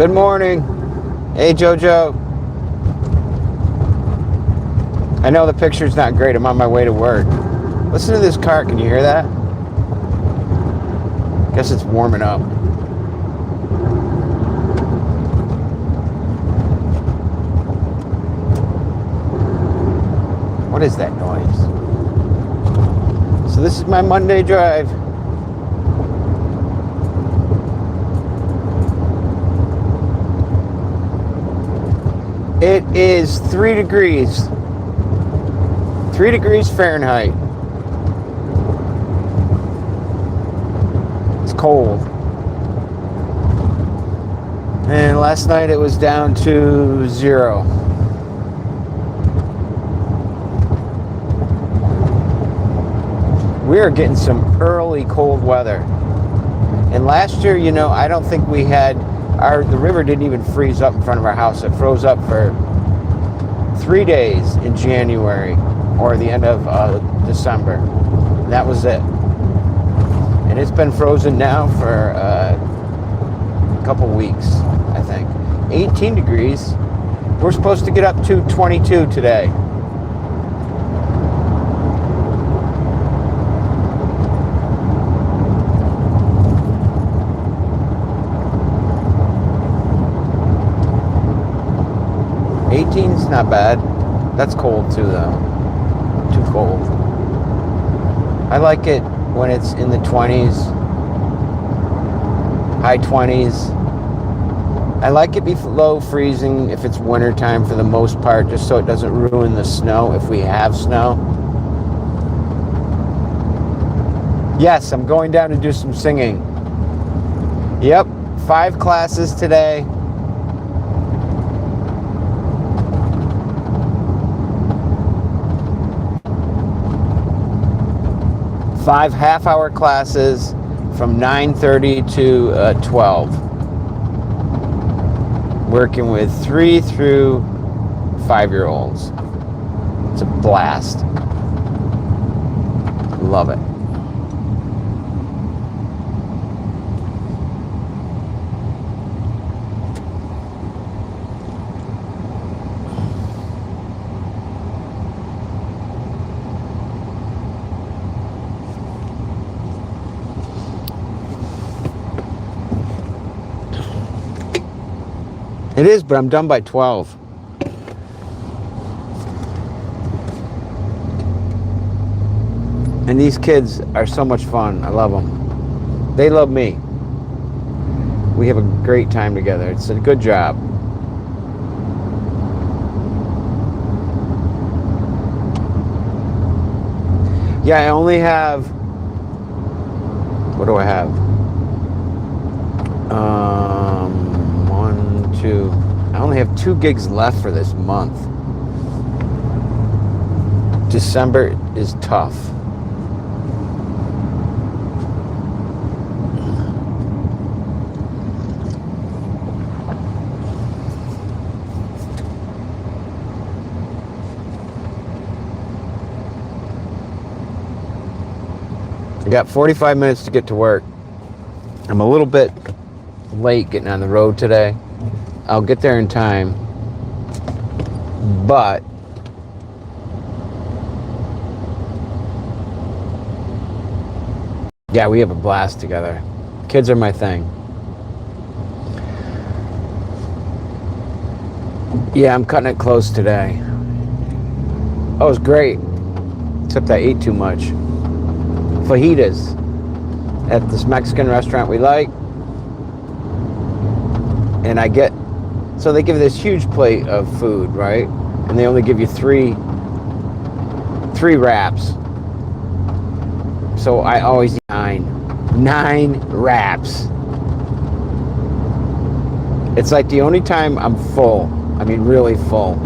Good morning. Hey, Jojo. I know the picture's not great. I'm on my way to work. Listen to this car. Can you hear that? Guess it's warming up. What is that noise? So this is my Monday drive. It is 3 degrees. 3 degrees Fahrenheit. It's cold. And last night it was down to 0. We are getting some early cold weather. And last year, I don't think we had the river didn't even freeze up in front of our house. It froze up for 3 days in January or the end of December. And that was it. And it's been frozen now for a couple weeks, I think. 18 degrees. We're supposed to get up to 22 today. Eighteen's not bad. That's cold too, though. Too cold. I like it when it's in the 20s, high 20s. I like it below freezing if it's winter time for the most part, just so it doesn't ruin the snow if we have snow. Yes, I'm going down to do some singing. Yep, 5 classes today. 5 half-hour classes from 9:30 to 12. Working with 3 through 5-year-olds. It's a blast. Love it. It is, but I'm done by 12. And these kids are so much fun. I love them. They love me. We have a great time together. It's a good job. Yeah, I only have... What do I have? 1, 2... I only have 2 gigs left for this month. December is tough. I got 45 minutes to get to work. I'm a little bit late getting on the road today. I'll get there in time. But yeah, we have a blast together. Kids are my thing. Yeah, I'm cutting it close today. Oh, it was great. Except I ate too much. Fajitas at this Mexican restaurant we like. And so they give this huge plate of food, right? And they only give you three wraps. So I always eat 9 wraps. It's like the only time I'm full. I mean, really full.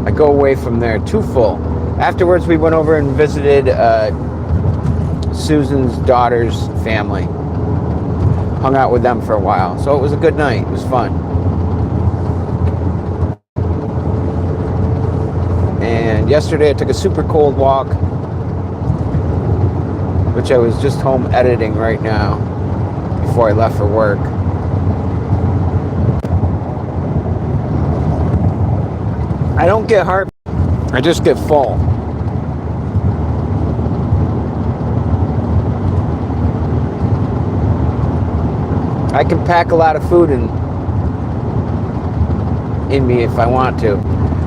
I go away from there too full. Afterwards, we went over and visited Susan's daughter's family. Hung out with them for a while. So it was a good night. It was fun. And yesterday I took a super cold walk, which I was just home editing right now before I left for work. I don't get heart. I just get full. I can pack a lot of food in me if I want to.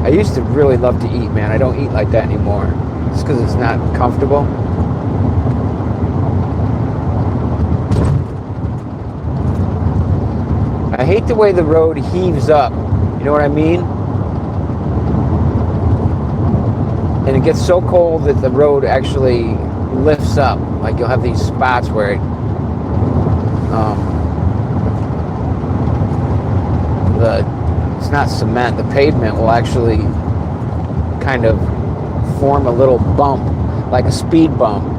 I used to really love to eat, man. I don't eat like that anymore. It's because it's not comfortable. I hate the way the road heaves up. You know what I mean? And it gets so cold that the road actually lifts up. Like you'll have these spots where it, it's not cement, the pavement will actually kind of form a little bump, like a speed bump.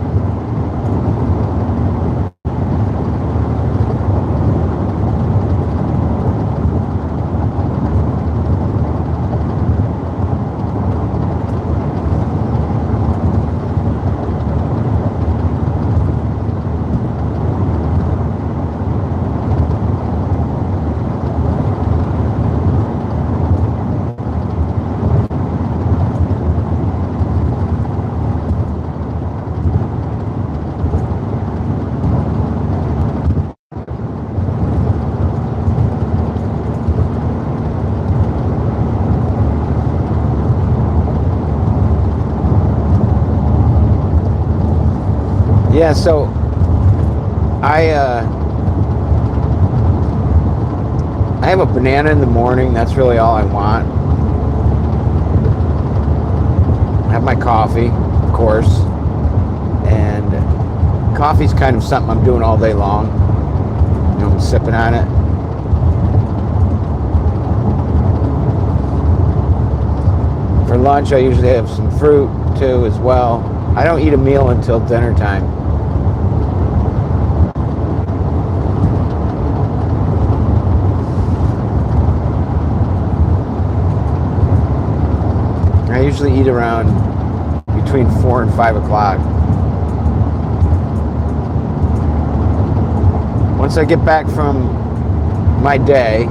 Yeah, so I have a banana in the morning. That's really all I want. I have my coffee, of course, and coffee's kind of something I'm doing all day long. You know, I'm sipping on it. For lunch, I usually have some fruit too as well. I don't eat a meal until dinner time. I usually eat around between 4 and 5 o'clock. Once I get back from my day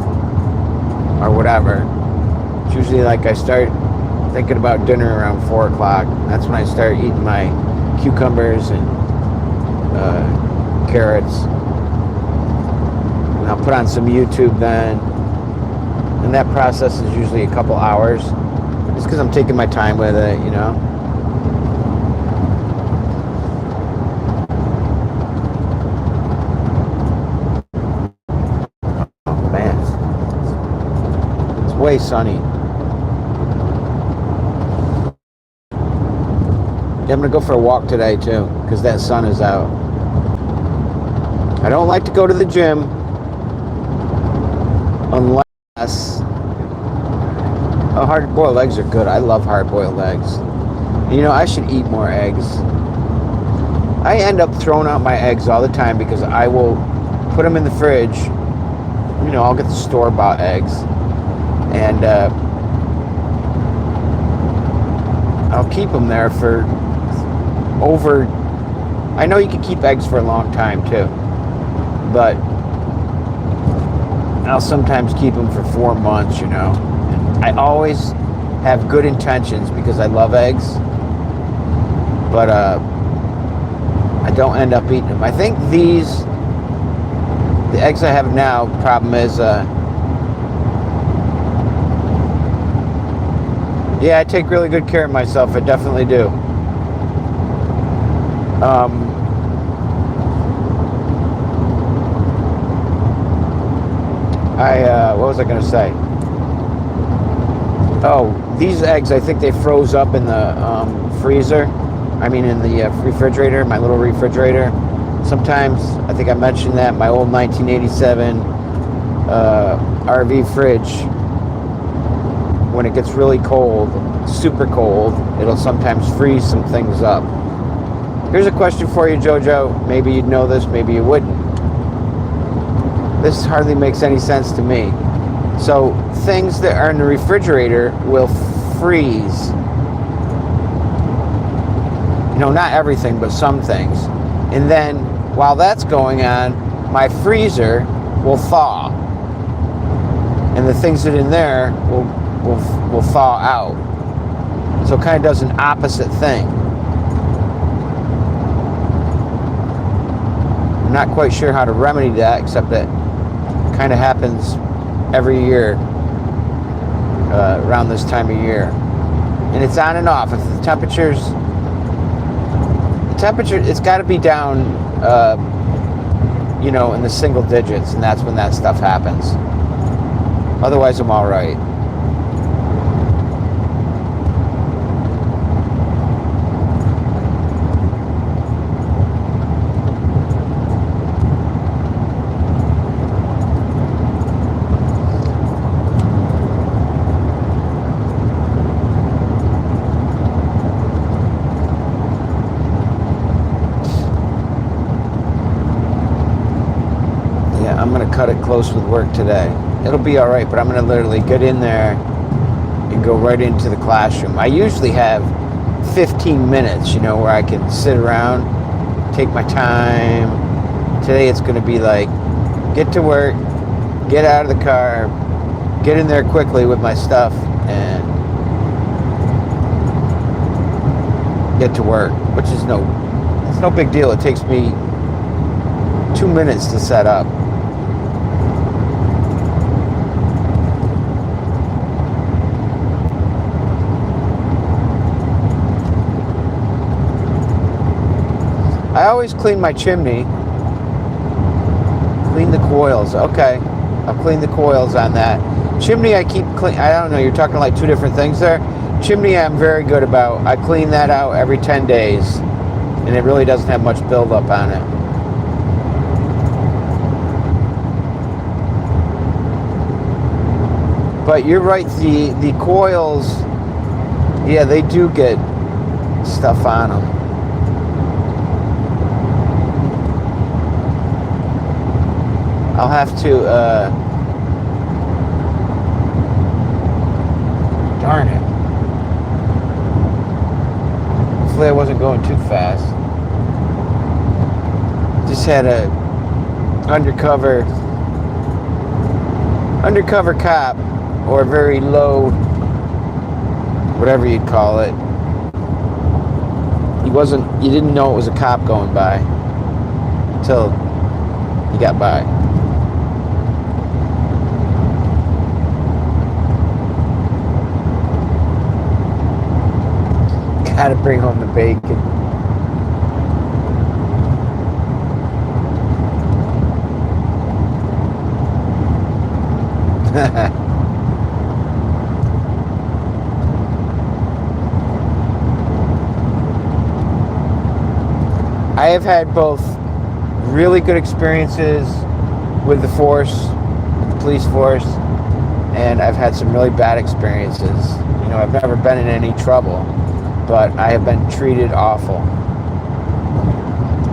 or whatever, it's usually like I start thinking about dinner around 4 o'clock. That's when I start eating my cucumbers and carrots. And I'll put on some YouTube then. And that process is usually a couple hours. Just because I'm taking my time with it, you know. Oh man, it's way sunny. Yeah, I'm gonna go for a walk today too, because that sun is out. I don't like to go to the gym unless hard-boiled eggs are good. I love hard-boiled eggs. You know, I should eat more eggs. I end up throwing out my eggs all the time because I will put them in the fridge. You know, I'll get the store-bought eggs. And I'll keep them there for over... I know you can keep eggs for a long time, too. But I'll sometimes keep them for 4 months, you know. I always have good intentions because I love eggs, but I don't end up eating them. I think the eggs I have now, problem is, yeah, I take really good care of myself. I definitely do. What was I going to say? Oh, these eggs, I think they froze up in the freezer. I mean, in the refrigerator, my little refrigerator. Sometimes, I think I mentioned that, my old 1987 RV fridge, when it gets really cold, super cold, it'll sometimes freeze some things up. Here's a question for you, Jojo. Maybe you'd know this, maybe you wouldn't. This hardly makes any sense to me. So things that are in the refrigerator will freeze. You know, not everything, but some things. And then while that's going on, my freezer will thaw. And the things that are in there will will thaw out. So it kind of does an opposite thing. I'm not quite sure how to remedy that, except that it kind of happens every year around this time of year. And it's on and off. If the temperature, it's got to be down, in the single digits, and that's when that stuff happens. Otherwise, I'm all right. I'm going to cut it close with work today. It'll be all right, but I'm going to literally get in there and go right into the classroom. I usually have 15 minutes, where I can sit around, take my time. Today it's going to be like, get to work, get out of the car, get in there quickly with my stuff, and get to work, which is it's no big deal. It takes me 2 minutes to set up. I always clean my chimney. Clean the coils. Okay. I'll clean the coils on that. Chimney I keep clean. I don't know. You're talking like two different things there. Chimney I'm very good about. I clean that out every 10 days. And it really doesn't have much buildup on it. But you're right. The coils, yeah, they do get stuff on them. I'll have to, darn it. Hopefully I wasn't going too fast. Just had a undercover cop, or a very low, whatever you'd call it. You didn't know it was a cop going by until he got by. How to bring home the bacon. I have had both really good experiences with the force, with the police force, and I've had some really bad experiences. I've never been in any trouble, but I have been treated awful.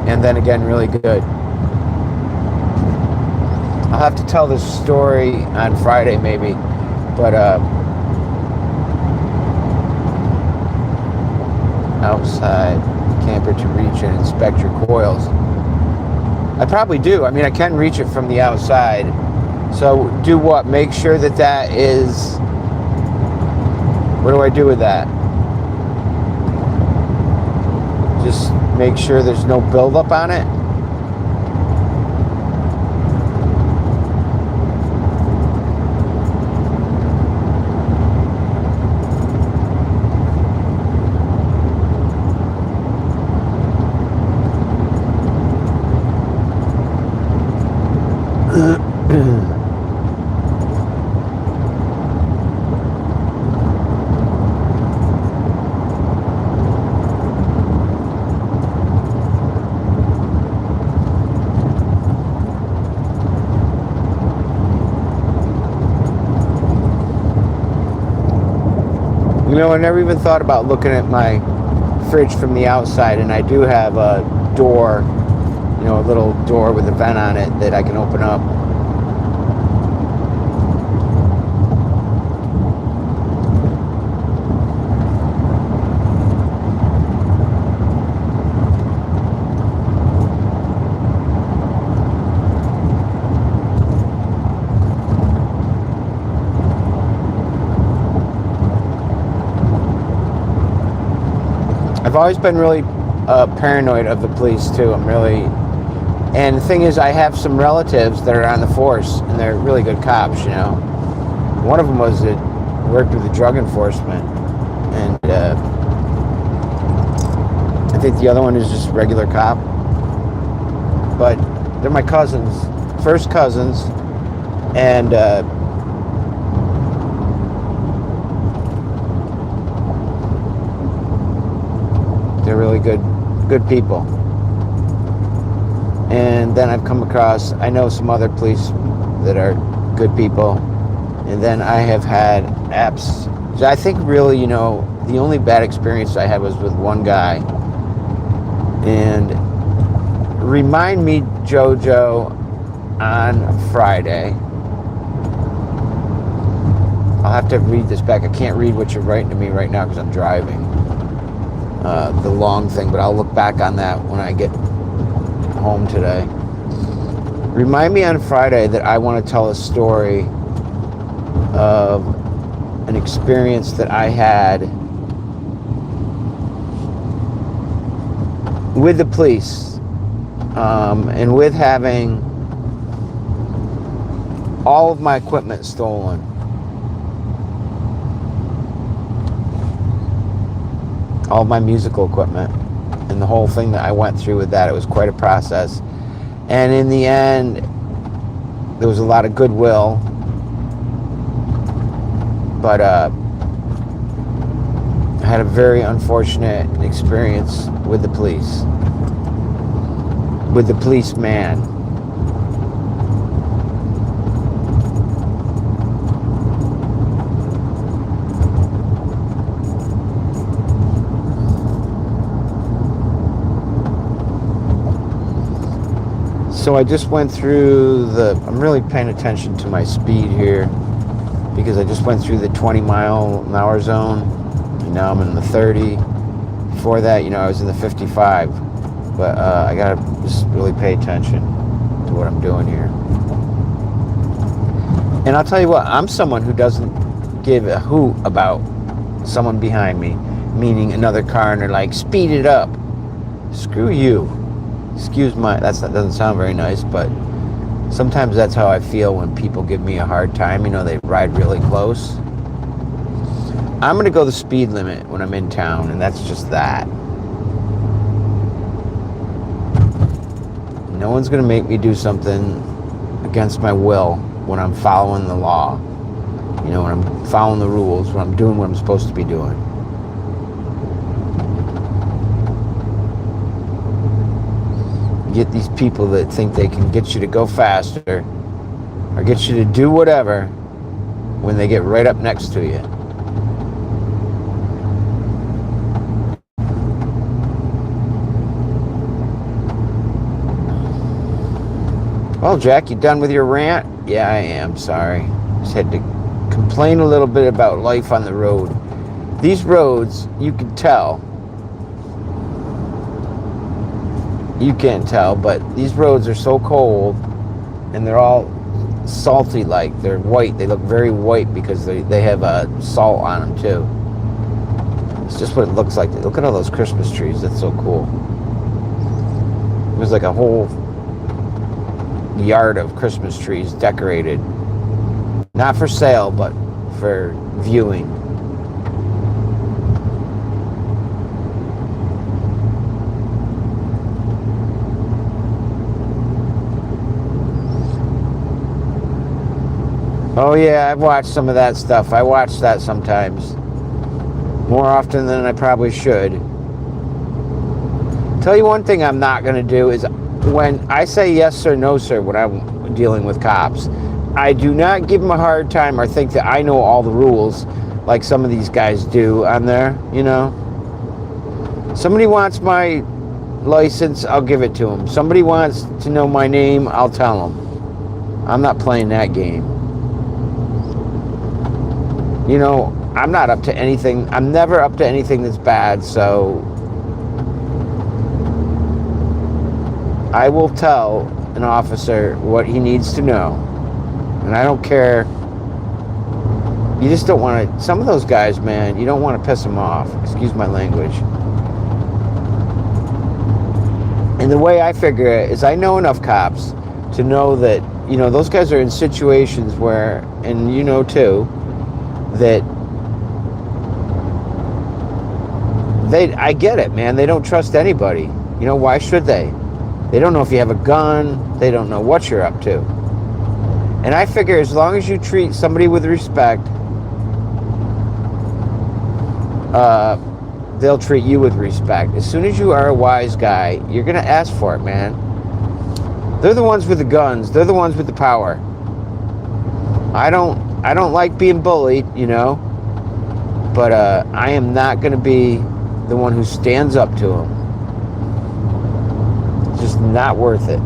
And then again, really good. I'll have to tell this story on Friday maybe, but outside camper to reach and inspect your coils. I probably do. I mean, I can reach it from the outside. So do what? Make sure that is... What do I do with that? Just make sure there's no buildup on it. I never even thought about looking at my fridge from the outside, and I do have a door, a little door with a vent on it that I can open up. I've always been really paranoid of the police too. And the thing is, I have some relatives that are on the force, and they're really good cops, you know. One of them worked with the drug enforcement, and I think the other one is just a regular cop. But they're my cousins, first cousins, and they're really good people. And then I've come across, I know some other police that are good people, and then I have had apps. I think really, you know, the only bad experience I had was with one guy. And remind me, Jojo, on Friday. I'll have to read this back. I can't read what you're writing to me right now because I'm driving. The long thing, but I'll look back on that when I get home today. Remind me on Friday that I want to tell a story of an experience that I had with the police, and with having all of my equipment stolen. All of my musical equipment, and the whole thing that I went through with that. It was quite a process, and in the end there was a lot of goodwill, but I had a very unfortunate experience with the police, with the policeman. So I just went through I'm really paying attention to my speed here, because I just went through the 20-mile-an-hour zone, and now I'm in the 30. Before that, you know, I was in the 55. But I gotta just really pay attention to what I'm doing here. And I'll tell you what, I'm someone who doesn't give a hoot about someone behind me, meaning another car, and they're like, speed it up. Screw you. Excuse my, that doesn't sound very nice, but sometimes that's how I feel when people give me a hard time. You know, they ride really close. I'm going to go the speed limit when I'm in town, and that's just that. No one's going to make me do something against my will when I'm following the law. You know, when I'm following the rules, when I'm doing what I'm supposed to be doing. Get these people that think they can get you to go faster or get you to do whatever when they get right up next to you. Well, Jack, you done with your rant? Yeah, I am. Sorry. Just had to complain a little bit about life on the road. These roads, you can tell. You can't tell, but these roads are so cold, and they're all salty, like they're white. They look very white because they have salt on them too. It's just what it looks like. Look at all those Christmas trees. That's so cool. There's like a whole yard of Christmas trees decorated, not for sale, but for viewing. Oh yeah, I've watched some of that stuff. I watch that sometimes. More often than I probably should. Tell you one thing I'm not going to do is, when I say yes sir, no sir, when I'm dealing with cops, I do not give them a hard time or think that I know all the rules like some of these guys do on there, you know. Somebody wants my license, I'll give it to them. Somebody wants to know my name, I'll tell them. I'm not playing that game. You know, I'm not up to anything. I'm never up to anything that's bad, so I will tell an officer what he needs to know. And I don't care. You just don't want to, some of those guys, man, you don't want to piss them off. Excuse my language. And the way I figure it is I know enough cops to know that, you know, those guys are in situations where, and you know too, that I get it, man. They don't trust anybody. You know, why should they? They don't know if you have a gun. They don't know what you're up to. And I figure as long as you treat somebody with respect, they'll treat you with respect. As soon as you are a wise guy, you're going to ask for it, man. They're the ones with the guns. They're the ones with the power. I don't like being bullied, you know, but I am not going to be the one who stands up to them. It's just not worth it.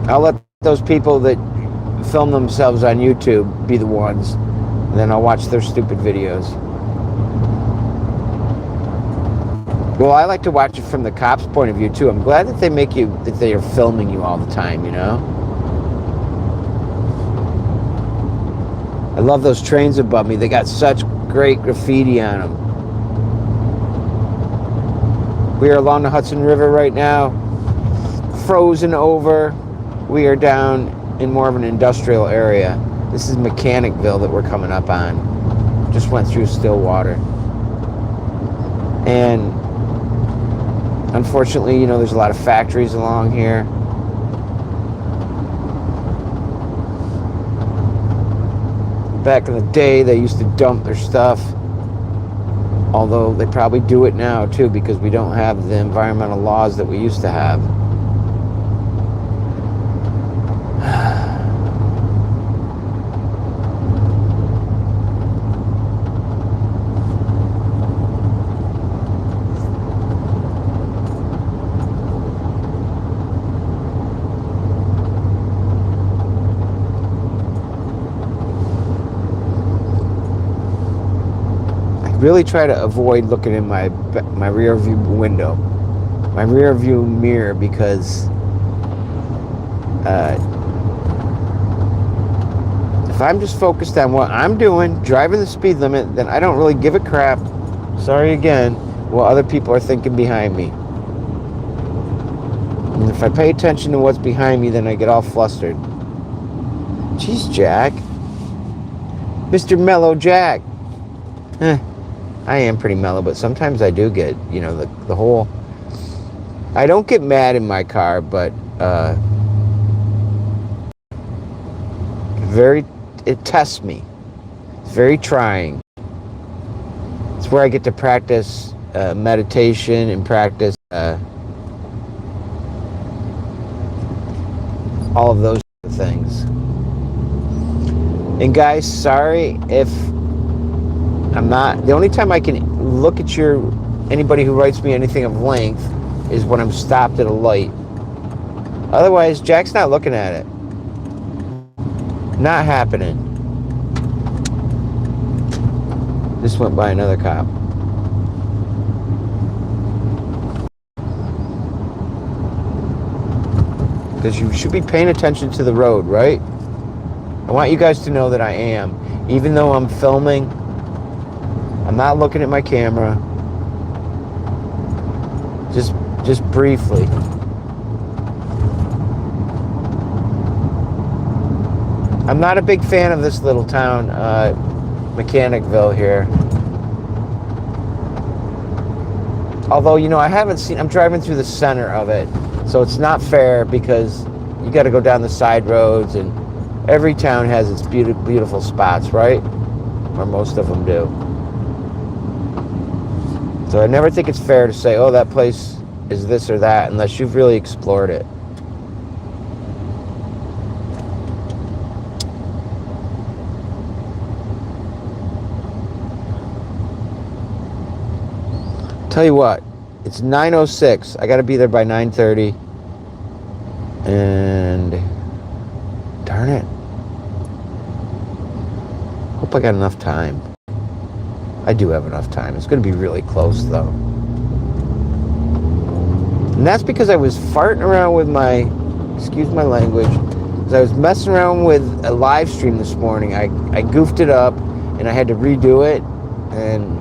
I'll let those people that film themselves on YouTube be the ones. And then I'll watch their stupid videos. Well, I like to watch it from the cops' point of view too. I'm glad that they are filming you all the time, you know? I love those trains above me. They got such great graffiti on them. We are along the Hudson River right now, frozen over. We are down in more of an industrial area. This is Mechanicville that we're coming up on. Just went through Stillwater. And unfortunately, you know, there's a lot of factories along here. Back in the day, they used to dump their stuff. Although they probably do it now too, because we don't have the environmental laws that we used to have. Really try to avoid looking in my rear view window, my rear view mirror, because if I'm just focused on what I'm doing, driving the speed limit, then I don't really give a crap, sorry again, what other people are thinking behind me. And if I pay attention to what's behind me, then I get all flustered. Jeez, Jack. Mr. Mellow Jack. I am pretty mellow, but sometimes I do get, you know, the whole... I don't get mad in my car, but it tests me. It's very trying. It's where I get to practice meditation and practice all of those things. And guys, sorry if I'm not... The only time I can look at anybody who writes me anything of length is when I'm stopped at a light. Otherwise, Jack's not looking at it. Not happening. This went by another cop. Because you should be paying attention to the road, right? I want you guys to know that I am. Even though I'm filming, I'm not looking at my camera. Just briefly. I'm not a big fan of this little town, Mechanicville here. Although, you know, I'm driving through the center of it. So it's not fair because you got to go down the side roads, and every town has its beautiful spots, right? Or most of them do. So I never think it's fair to say, oh, that place is this or that, unless you've really explored it. Tell you what, it's 9:06. I got to be there by 9:30. And darn it. Hope I got enough time. I do have enough time. It's going to be really close, though. And that's because I was farting around with excuse my language, because I was messing around with a live stream this morning. I goofed it up, and I had to redo it, and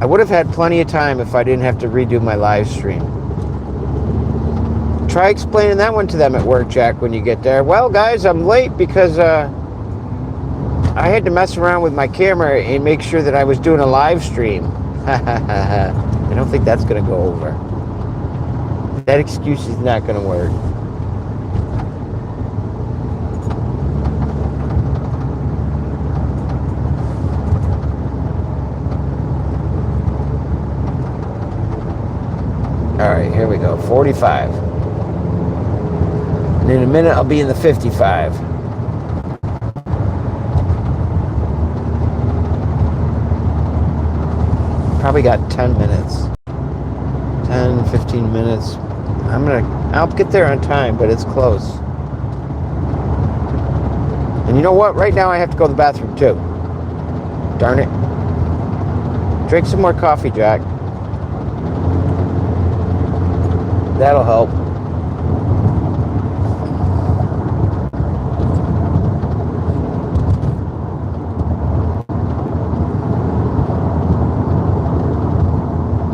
I would have had plenty of time if I didn't have to redo my live stream. Try explaining that one to them at work, Jack, when you get there. Well, guys, I'm late because I had to mess around with my camera and make sure that I was doing a live stream. I don't think that's going to go over. That excuse is not going to work. All right, here we go. 45. And in a minute, I'll be in the 55. Probably got 10 minutes. 10, 15 minutes. I'll get there on time, but it's close. And you know what? Right now I have to go to the bathroom too. Darn it. Drink some more coffee, Jack. That'll help.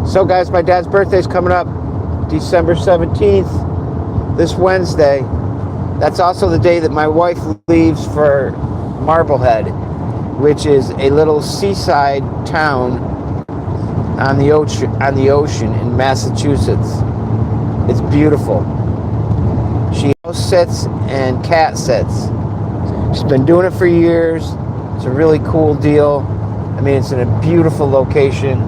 So guys, my dad's birthday's coming up December 17th, this Wednesday. That's also the day that my wife leaves for Marblehead, which is a little seaside town on the ocean in Massachusetts. It's beautiful. She house sits and cat sits. She's been doing it for years. It's a really cool deal. I mean, it's in a beautiful location.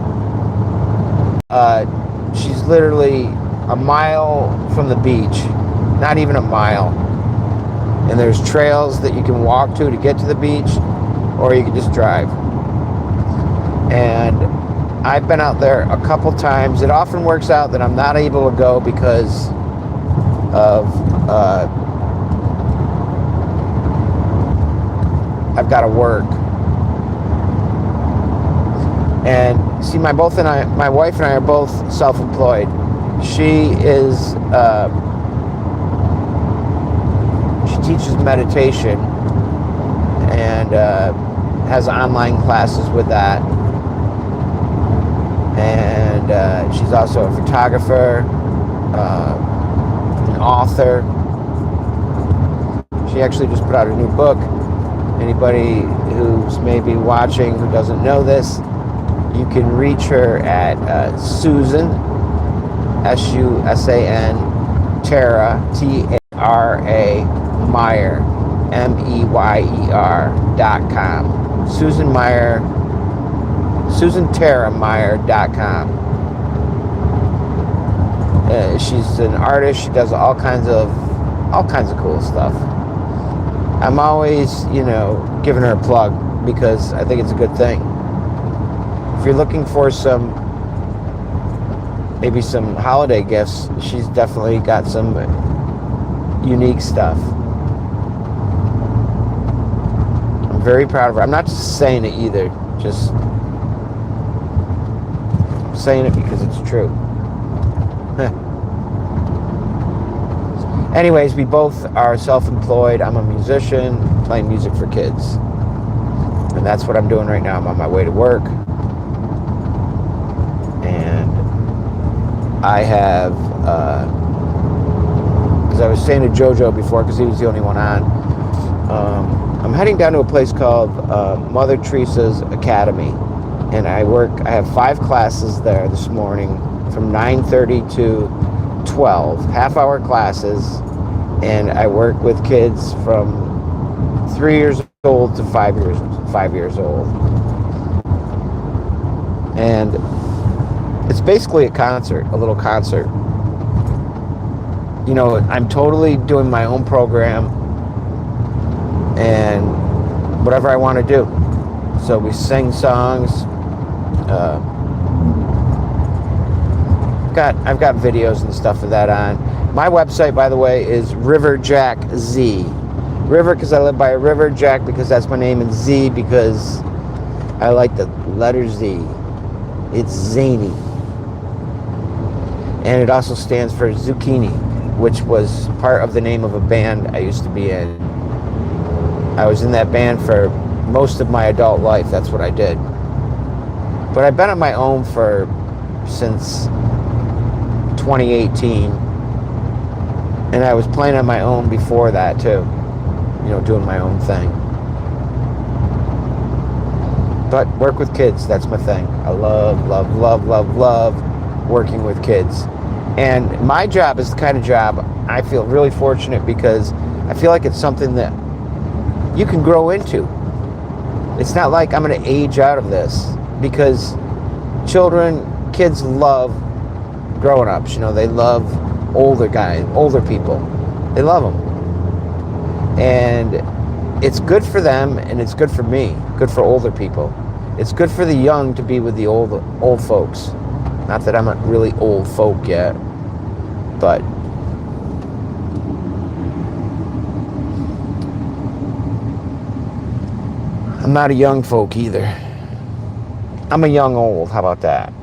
She's literally a mile from the beach, not even a mile. And there's trails that you can walk to get to the beach, or you can just drive. And I've been out there a couple times. It often works out that I'm not able to go because of I've got to work. And see, my wife and I are both self-employed. She teaches meditation and has online classes with that. And she's also a photographer, an author. She actually just put out a new book. Anybody who's maybe watching who doesn't know this, you can reach her at Susan, S-U-S-A-N, Tara, T-A-R-A, Meyer, M-E-Y-E-R.com. SusanTaraMeyer.com. She's an artist. She does all kinds of cool stuff. I'm always, giving her a plug because I think it's a good thing. If you're looking for maybe some holiday gifts, she's definitely got some unique stuff. I'm very proud of her. I'm not just saying it either, just saying it because it's true. Anyways, we both are self-employed. I'm a musician, playing music for kids. And that's what I'm doing right now. I'm on my way to work. And I have, because I was saying to JoJo before, because he was the only one on, I'm heading down to a place called Mother Teresa's Academy. And I have 5 classes there this morning from 9:30 to 12, half-hour classes, and I work with kids from 3 years old to 5 years old. And it's basically a little concert. I'm totally doing my own program and whatever I want to do. So we sing songs. I've got videos and stuff of that on. My website, by the way, is River Jack Z. River because I live by a river, Jack because that's my name, and Z because I like the letter Z. It's zany. And it also stands for Zucchini, which was part of the name of a band I used to be in. I was in that band for most of my adult life. That's what I did. But I've been on my own since 2018. And I was playing on my own before that too. Doing my own thing. But work with kids, that's my thing. I love, love, love, love, love working with kids. And my job is the kind of job I feel really fortunate because I feel like it's something that you can grow into. It's not like I'm going to age out of this because kids love grown-ups. They love older guys, older people. They love them. And it's good for them and it's good for me, good for older people. It's good for the young to be with the old folks. Not that I'm not really old folk yet, but I'm not a young folk either. I'm a young old, how about that?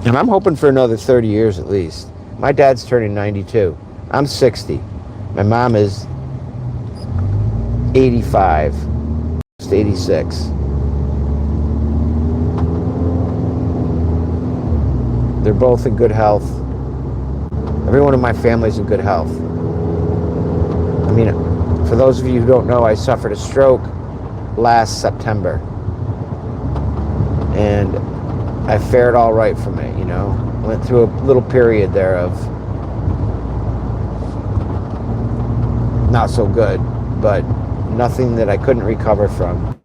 And I'm hoping for another 30 years at least. My dad's turning 92. I'm 60. My mom is 85, just 86. They're both in good health. Everyone in my family's in good health. I mean, for those of you who don't know, I suffered a stroke last September. And I fared all right from it, Went through a little period there of not so good, but nothing that I couldn't recover from.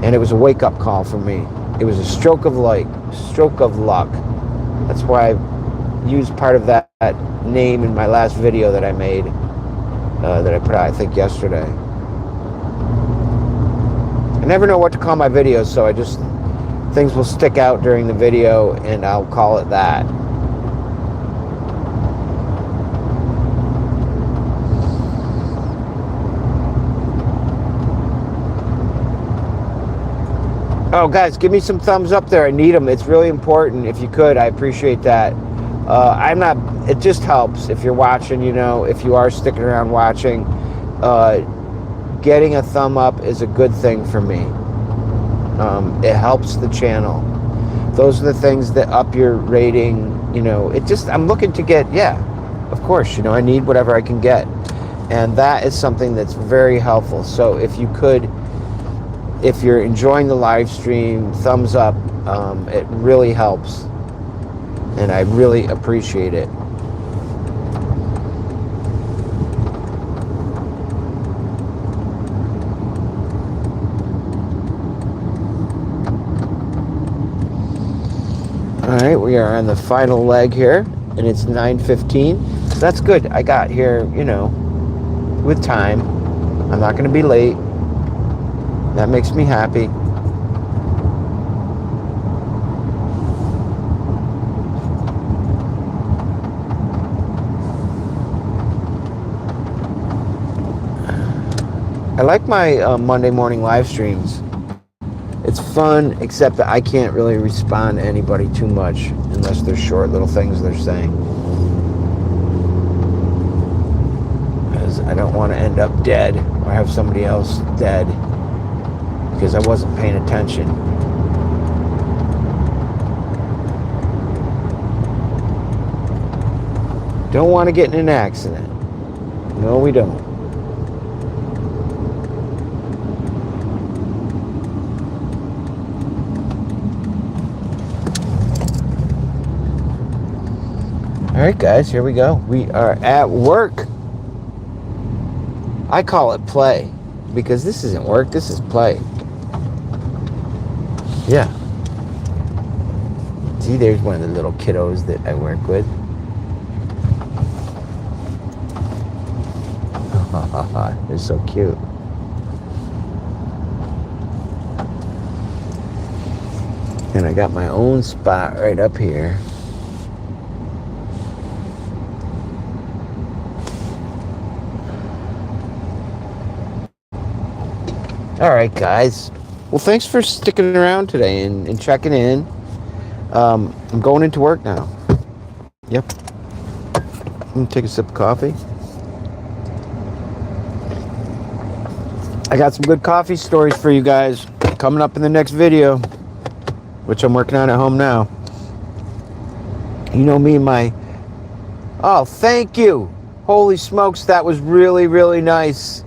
And it was a wake-up call for me. It was a stroke of luck. That's why I used part of that name in my last video that I made, that I put out, I think, yesterday. I never know what to call my videos, so things will stick out during the video, and I'll call it that. Oh, guys, give me some thumbs up there. I need them. It's really important. If you could, I appreciate that. It just helps if you're watching, if you are sticking around watching. Getting a thumb up is a good thing for me. It helps the channel. Those are the things that up your rating, I'm looking to get, of course, I need whatever I can get. And that is something that's very helpful. So if you're enjoying the live stream, thumbs up. It really helps. And I really appreciate it. All right, we are on the final leg here, and it's 9:15. So that's good. I got here, with time. I'm not going to be late. That makes me happy. I like my Monday morning live streams. It's fun, except that I can't really respond to anybody too much unless they're short little things they're saying. Because I don't want to end up dead or have somebody else dead because I wasn't paying attention. Don't want to get in an accident. No, we don't. All right, guys, here we go. We are at work. I call it play because this isn't work, this is play. Yeah. See, there's one of the little kiddos that I work with. They're so cute. And I got my own spot right up here. All right, guys. Well, thanks for sticking around today and checking in. I'm going into work now. Yep. I'm going to take a sip of coffee. I got some good coffee stories for you guys coming up in the next video, which I'm working on at home now. You know me and my... Oh, thank you. Holy smokes, that was really, really nice.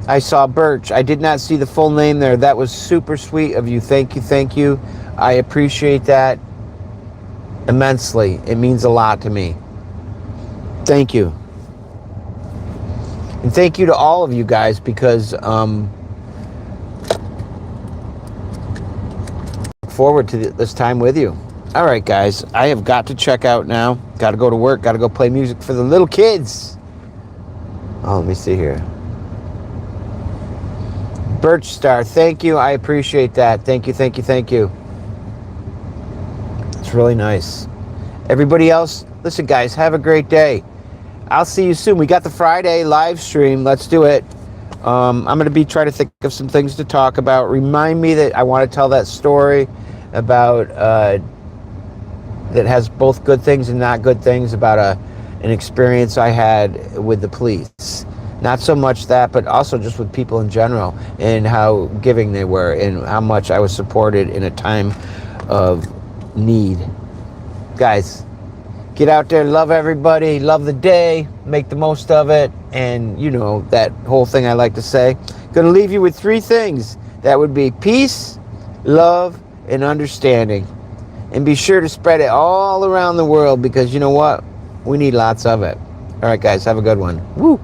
I saw Birch. I did not see the full name there. That was super sweet of you. Thank you, thank you. I appreciate that immensely. It means a lot to me. Thank you. And thank you to all of you guys, because look forward to this time with you. All right, guys, I have got to check out now. Got to go to work. Got to go play music for the little kids. Oh, let me see here. Birch Star, thank you. I appreciate that. Thank you, thank you, thank you. It's really nice. Everybody else, listen, guys, have a great day. I'll see you soon. We got the Friday live stream. Let's do it. I'm going to be trying to think of some things to talk about. Remind me that I want to tell that story about that has both good things and not good things, about an experience I had with the police. Not so much that, but also just with people in general, and how giving they were, and how much I was supported in a time of need. Guys, get out there, love everybody, love the day, make the most of it, and you know that whole thing I like to say. Gonna leave you with 3 things. That would be peace, love, and understanding. And be sure to spread it all around the world, because you know what? We need lots of it. All right, guys, have a good one. Woo!